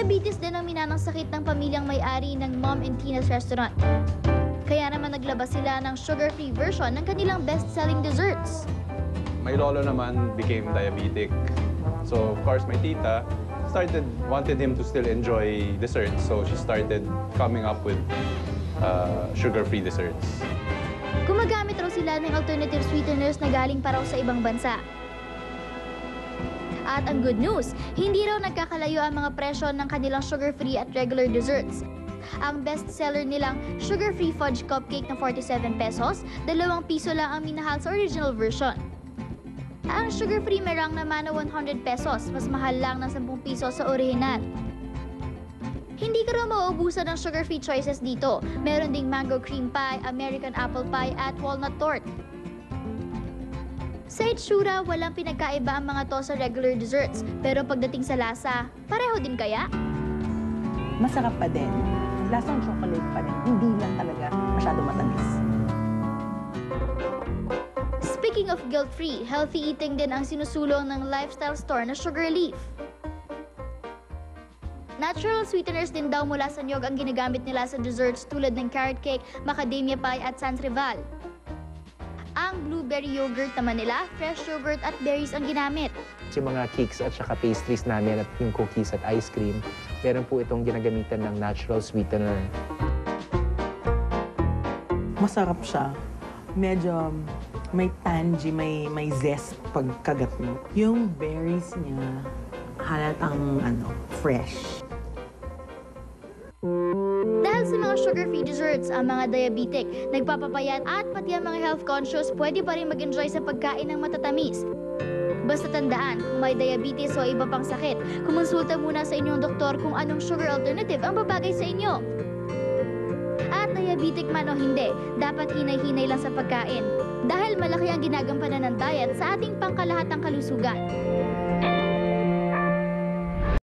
Diabetes din ang minanang sakit ng pamilyang may-ari ng Mom and Tina's Restaurant. Kaya naman naglabas sila ng sugar-free version ng kanilang best-selling desserts. My lolo naman became diabetic. So, of course, my tita wanted him to still enjoy desserts. So, she started coming up with sugar-free desserts. Gumagamit raw sila ng alternative sweeteners na galing pa raw sa ibang bansa. At ang good news, hindi raw nagkakalayo ang mga presyo ng kanilang sugar-free at regular desserts. Ang best-seller nilang sugar-free fudge cupcake na 47 pesos, 2 piso lang ang minahal sa original version. Ang sugar-free meringue naman na 100 pesos, mas mahal lang ng 10 piso sa orihinal. Hindi ka raw mauubusan ng sugar-free choices dito. Meron ding mango cream pie, American apple pie at walnut tort. Sa itsura, walang pinagkaiba ang mga to sa regular desserts. Pero pagdating sa lasa, pareho din kaya? Masarap pa din. Lasang chocolate pa rin. Hindi lang talaga masyado matamis. Speaking of guilt-free, healthy eating din ang sinusulong ng lifestyle store na Sugar Leaf. Natural sweeteners din daw mula sa niyog ang ginagamit nila sa desserts tulad ng carrot cake, macadamia pie at San Rival. Ang blueberry yogurt naman nila, fresh yogurt at berries ang ginamit. Yung mga cakes at saka pastries namin at yung cookies at ice cream, meron po itong ginagamitan ng natural sweetener. Masarap siya. Medyo may tangy, may zest pagkagat mo. Yung berries niya, halatang fresh. Dahil sa mga sugar-free desserts, ang mga diabetic, nagpapapayat at pati ang mga health-conscious pwede pa rin mag-enjoy sa pagkain ng matatamis. Basta tandaan, kung may diabetes o iba pang sakit, kumonsulta muna sa inyong doktor kung anong sugar alternative ang babagay sa inyo. At diabetic man o hindi, dapat hinay-hinay lang sa pagkain. Dahil malaki ang ginagampanan ng diet sa ating pangkalahatang kalusugan.